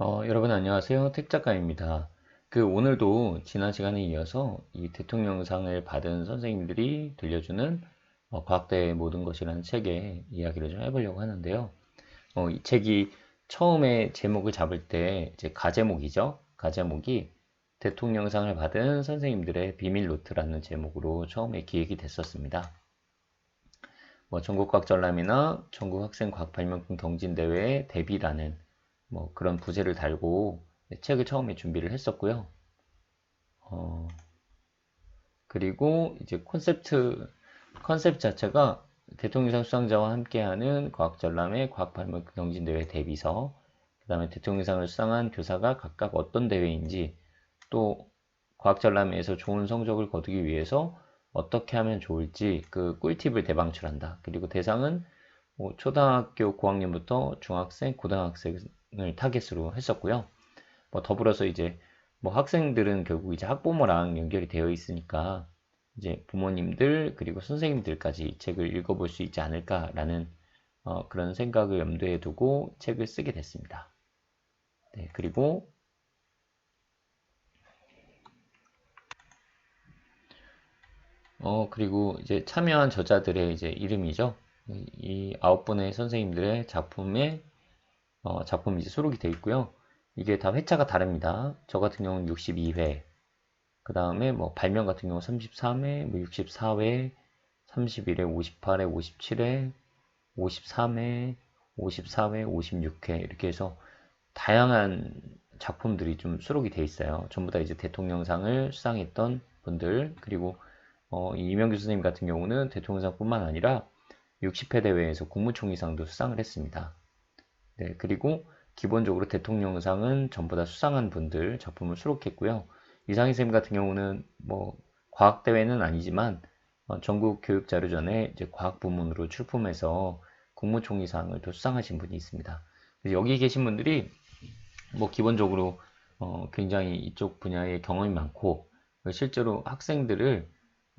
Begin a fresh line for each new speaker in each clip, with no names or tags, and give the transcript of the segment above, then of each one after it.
여러분 안녕하세요. 택작가입니다. 오늘도 지난 시간에 이어서 이 대통령상을 받은 선생님들이 들려주는 과학대의 모든 것이라는 책의 이야기를 좀 해보려고 하는데요. 이 책이 처음에 제목을 잡을 때 이제 가제목이죠. 가제목이 대통령상을 받은 선생님들의 비밀 노트라는 제목으로 처음에 기획이 됐었습니다. 전국과학전람이나 전국학생과학발명품 경진대회에 데뷔라는 그런 부제를 달고 책을 처음에 준비를 했었고요. 어, 그리고 이제 컨셉 자체가 대통령상 수상자와 함께하는 과학전람회 과학발명품 경진대회 데뷔서, 그 다음에 대통령상을 수상한 교사가 각각 어떤 대회인지, 또 과학전람회에서 좋은 성적을 거두기 위해서 어떻게 하면 좋을지 그 꿀팁을 대방출한다. 그리고 대상은 초등학교 고학년부터 중학생, 고등학생을 타겟으로 했었고요. 더불어서 이제 학생들은 결국 이제 학부모랑 연결이 되어 있으니까 이제 부모님들 그리고 선생님들까지 이 책을 읽어볼 수 있지 않을까라는 그런 생각을 염두에 두고 책을 쓰게 됐습니다. 네, 그리고 이제 참여한 저자들의 이제 이름이죠. 이 9분의 선생님들의 작품이 이제 수록이 되어 있고요. 이게 다 회차가 다릅니다. 저 같은 경우는 62회, 그 다음에 발명 같은 경우 33회, 64회, 31회, 58회, 57회, 53회, 54회, 56회 이렇게 해서 다양한 작품들이 좀 수록이 돼 있어요. 전부 다 이제 대통령상을 수상했던 분들, 그리고 이 이명규 선생님 같은 경우는 대통령상뿐만 아니라 60회 대회에서 국무총리상도 수상을 했습니다. 네, 그리고 기본적으로 대통령상은 전부 다 수상한 분들 작품을 수록했고요. 이상희 선생님 같은 경우는 과학대회는 아니지만 전국 교육자료전에 이제 과학 부문으로 출품해서 국무총리상을 또 수상하신 분이 있습니다. 그래서 여기 계신 분들이 기본적으로 굉장히 이쪽 분야에 경험이 많고 실제로 학생들을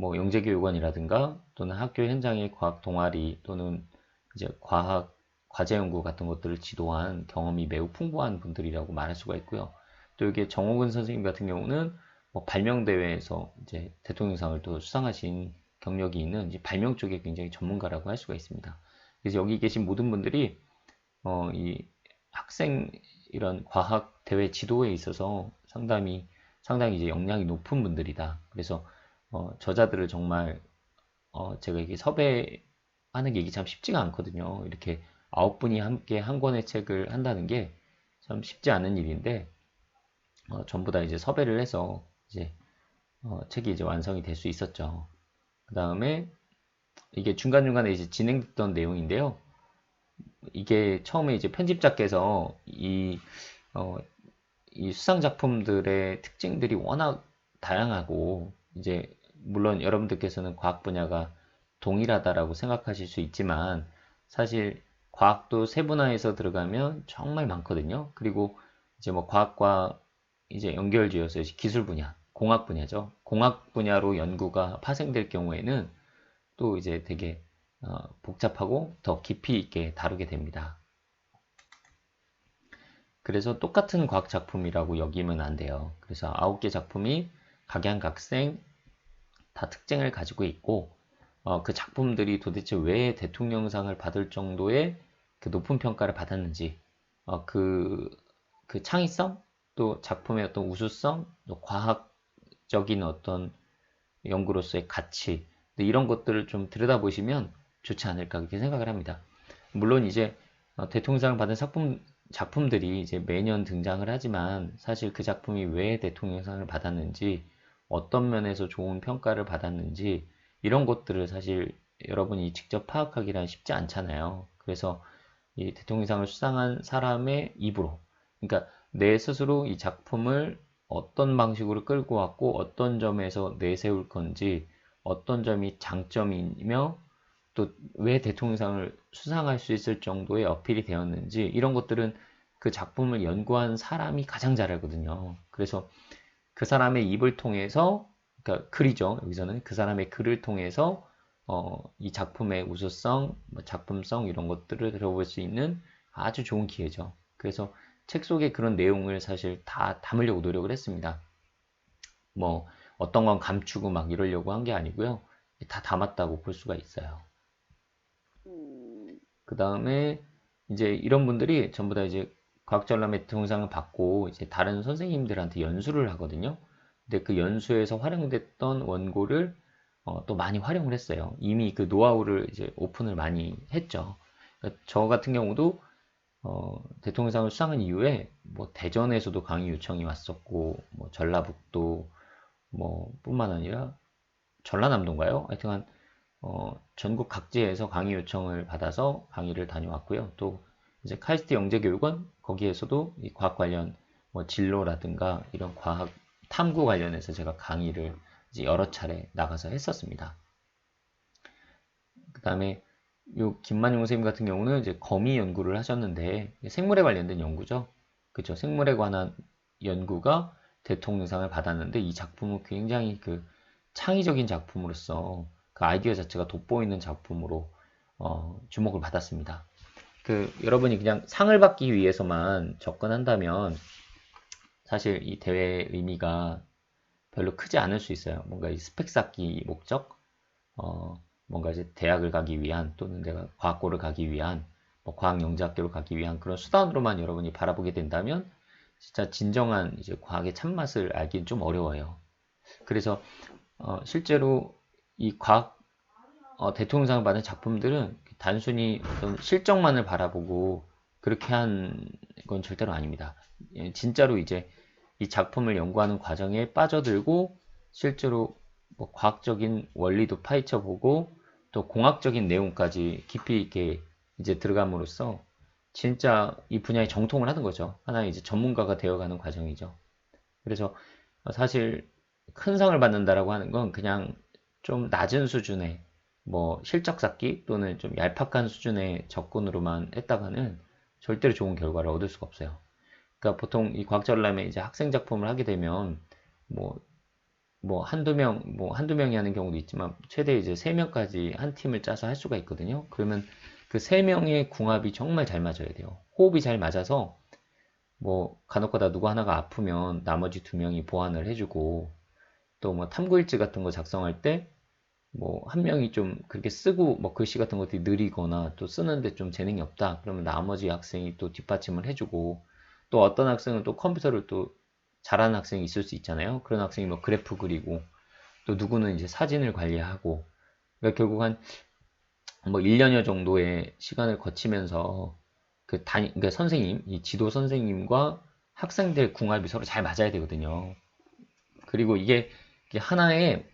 영재교육원이라든가 또는 학교 현장의 과학 동아리 또는 이제 과학 과제 연구 같은 것들을 지도한 경험이 매우 풍부한 분들이라고 말할 수가 있고요. 또 여기에 정옥은 선생님 같은 경우는 발명대회에서 이제 대통령상을 또 수상하신 경력이 있는 이제 발명 쪽에 굉장히 전문가라고 할 수가 있습니다. 그래서 여기 계신 모든 분들이 이 학생 이런 과학 대회 지도에 있어서 상당히 이제 역량이 높은 분들이다. 그래서 저자들을 정말 제가 이게 섭외하는 게 이게 참 쉽지가 않거든요. 이렇게 9분이 함께 한 권의 책을 한다는 게 참 쉽지 않은 일인데 전부 다 이제 섭외를 해서 이제 책이 이제 완성이 될 수 있었죠. 그 다음에 이게 중간중간에 이제 진행됐던 내용인데요. 이게 처음에 이제 편집자께서 어, 이 수상 작품들의 특징들이 워낙 다양하고 이제 물론 여러분들께서는 과학 분야가 동일하다라고 생각하실 수 있지만 사실 과학도 세분화해서 들어가면 정말 많거든요. 그리고 이제 과학과 이제 연결지어서 기술 분야, 공학 분야죠. 공학 분야로 연구가 파생될 경우에는 또 이제 되게 복잡하고 더 깊이 있게 다루게 됩니다. 그래서 똑같은 과학 작품이라고 여기면 안 돼요. 그래서 9개 작품이 각양각색 다 특징을 가지고 있고 그 작품들이 도대체 왜 대통령상을 받을 정도의 그 높은 평가를 받았는지 그 창의성 또 작품의 어떤 우수성 또 과학적인 어떤 연구로서의 가치 이런 것들을 좀 들여다보시면 좋지 않을까 그렇게 생각을 합니다. 물론 이제 대통령상을 받은 작품들이 이제 매년 등장을 하지만 사실 그 작품이 왜 대통령상을 받았는지 어떤 면에서 좋은 평가를 받았는지 이런 것들을 사실 여러분이 직접 파악하기란 쉽지 않잖아요. 그래서 이 대통령상을 수상한 사람의 입으로 그러니까 내 스스로 이 작품을 어떤 방식으로 끌고 왔고 어떤 점에서 내세울 건지 어떤 점이 장점이며 또 왜 대통령상을 수상할 수 있을 정도의 어필이 되었는지 이런 것들은 그 작품을 연구한 사람이 가장 잘 알거든요. 그래서 그 사람의 입을 통해서 그러니까 글이죠. 여기서는 그 사람의 글을 통해서 이 작품의 우수성, 작품성 이런 것들을 들어볼 수 있는 아주 좋은 기회죠. 그래서 책 속에 그런 내용을 사실 다 담으려고 노력을 했습니다. 뭐 어떤 건 감추고 막 이러려고 한 게 아니고요. 다 담았다고 볼 수가 있어요. 그 다음에 이제 이런 분들이 전부 다 이제 과학전람회 동상을 받고 이제 다른 선생님들한테 연수를 하거든요. 근데 그 연수에서 활용됐던 원고를 또 많이 활용을 했어요. 이미 그 노하우를 이제 오픈을 많이 했죠. 그러니까 저 같은 경우도 대통령상을 수상한 이후에 뭐 대전에서도 강의 요청이 왔었고 뭐 전라북도 뭐 뿐만 아니라 전라남도인가요? 하여튼 전국 각지에서 강의 요청을 받아서 강의를 다녀왔고요. 또 이제 카이스트 영재교육원 거기에서도 이 과학 관련 뭐 진로라든가 이런 과학 탐구 관련해서 제가 강의를 이제 여러 차례 나가서 했었습니다. 그 다음에 요 김만용 선생님 같은 경우는 이제 거미 연구를 하셨는데 생물에 관련된 연구죠. 그죠? 생물에 관한 연구가 대통령상을 받았는데 이 작품은 굉장히 그 창의적인 작품으로서 그 아이디어 자체가 돋보이는 작품으로 주목을 받았습니다. 그 여러분이 그냥 상을 받기 위해서만 접근한다면 사실 이 대회의 의미가 별로 크지 않을 수 있어요. 뭔가 이 스펙 쌓기 목적, 뭔가 이제 대학을 가기 위한 또는 내가 과학고를 가기 위한 뭐 과학영재학교를 가기 위한 그런 수단으로만 여러분이 바라보게 된다면 진짜 진정한 이제 과학의 참맛을 알기는 좀 어려워요. 그래서 실제로 이 과학 대통령상을 받은 작품들은 단순히 어떤 실적만을 바라보고 그렇게 한 건 절대로 아닙니다. 예, 진짜로 이제 이 작품을 연구하는 과정에 빠져들고 실제로 뭐 과학적인 원리도 파헤쳐 보고 또 공학적인 내용까지 깊이 있게 이제 들어감으로써 진짜 이 분야에 정통을 하는 거죠. 하나의 이제 전문가가 되어가는 과정이죠. 그래서 사실 큰 상을 받는다라고 하는 건 그냥 좀 낮은 수준의 뭐 실적 쌓기 또는 좀 얄팍한 수준의 접근으로만 했다가는 절대로 좋은 결과를 얻을 수가 없어요. 그러니까 보통 이 과학전람회 이제 학생 작품을 하게 되면 뭐 한두 명이 하는 경우도 있지만 최대 이제 3명까지 한 팀을 짜서 할 수가 있거든요. 그러면 그 3명의 궁합이 정말 잘 맞아야 돼요. 호흡이 잘 맞아서 뭐 간혹가다 누구 하나가 아프면 나머지 2명이 보완을 해주고 또 뭐 탐구일지 같은 거 작성할 때 뭐 한 명이 좀 그렇게 쓰고 뭐 글씨 같은 것들이 느리거나 또 쓰는데 좀 재능이 없다 그러면 나머지 학생이 또 뒷받침을 해주고 또 어떤 학생은 또 컴퓨터를 또 잘하는 학생이 있을 수 있잖아요. 그런 학생이 뭐 그래프 그리고 또 누구는 이제 사진을 관리하고 그러니까 결국 한 뭐 1년여 정도의 시간을 거치면서 그러니까 선생님, 이 지도 선생님과 학생들 궁합이 서로 잘 맞아야 되거든요. 그리고 이게 하나의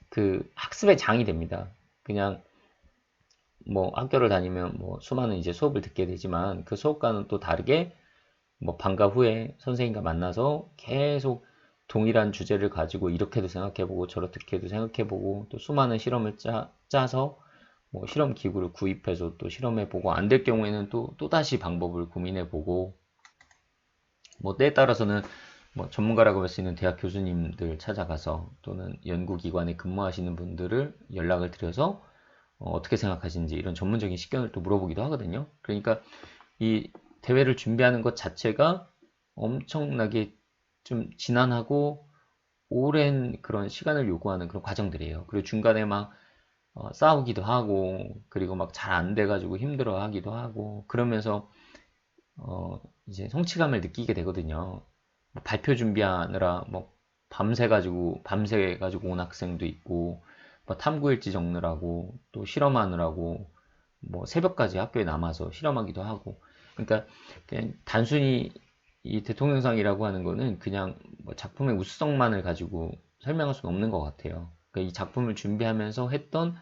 그 학습의 장이 됩니다. 그냥 뭐 학교를 다니면 뭐 수많은 이제 수업을 듣게 되지만 그 수업과는 또 다르게 뭐 방과 후에 선생님과 만나서 계속 동일한 주제를 가지고 이렇게도 생각해보고 저렇게도 생각해보고 또 수많은 실험을 짜서 뭐 실험 기구를 구입해서 또 실험해보고 안 될 경우에는 또다시 방법을 고민해보고 뭐 때에 따라서는 뭐 전문가라고 할 수 있는 대학 교수님들 찾아가서 또는 연구기관에 근무하시는 분들을 연락을 드려서 어떻게 생각하시는지 이런 전문적인 식견을 또 물어보기도 하거든요. 그러니까 이 대회를 준비하는 것 자체가 엄청나게 좀 지난하고 오랜 그런 시간을 요구하는 그런 과정들이에요. 그리고 중간에 막 싸우기도 하고 그리고 막 잘 안 돼가지고 힘들어 하기도 하고 그러면서 이제 성취감을 느끼게 되거든요. 뭐 발표 준비하느라 뭐 밤새 가지고 온 학생도 있고 뭐 탐구일지 적느라고 또 실험하느라고 뭐 새벽까지 학교에 남아서 실험하기도 하고 그러니까 그냥 단순히 이 대통령상이라고 하는 거는 그냥 뭐 작품의 우수성만을 가지고 설명할 수는 없는 것 같아요. 그러니까 이 작품을 준비하면서 했던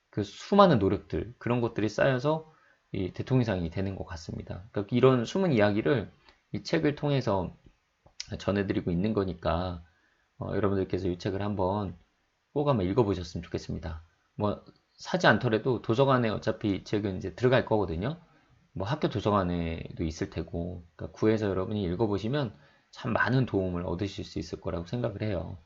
그 수많은 노력들 그런 것들이 쌓여서 이 대통령상이 되는 것 같습니다. 그러니까 이런 숨은 이야기를 이 책을 통해서 전해드리고 있는 거니까 여러분들께서 이 책을 한번 꼭 한번 읽어보셨으면 좋겠습니다. 뭐 사지 않더라도 도서관에 어차피 책은 이제 들어갈 거거든요. 뭐 학교 도서관에도 있을 테고 그러니까 구해서 여러분이 읽어보시면 참 많은 도움을 얻으실 수 있을 거라고 생각을 해요.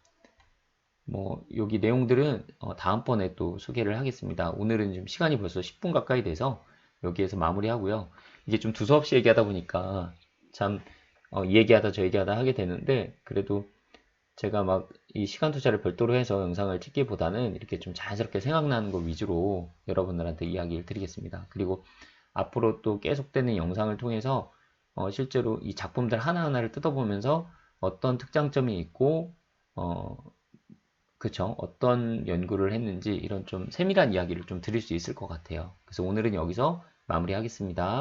뭐 여기 내용들은 다음번에 또 소개를 하겠습니다. 오늘은 좀 시간이 벌써 10분 가까이 돼서 여기에서 마무리하고요. 이게 좀 두서없이 얘기하다 보니까 참 이 얘기하다 저 얘기하다 하게 되는데 그래도 제가 막 이 시간 투자를 별도로 해서 영상을 찍기보다는 이렇게 좀 자연스럽게 생각나는 거 위주로 여러분들한테 이야기를 드리겠습니다. 그리고 앞으로 또 계속되는 영상을 통해서 실제로 이 작품들 하나하나를 뜯어보면서 어떤 특장점이 있고 그쵸? 어떤 연구를 했는지 이런 좀 세밀한 이야기를 좀 드릴 수 있을 것 같아요. 그래서 오늘은 여기서 마무리하겠습니다.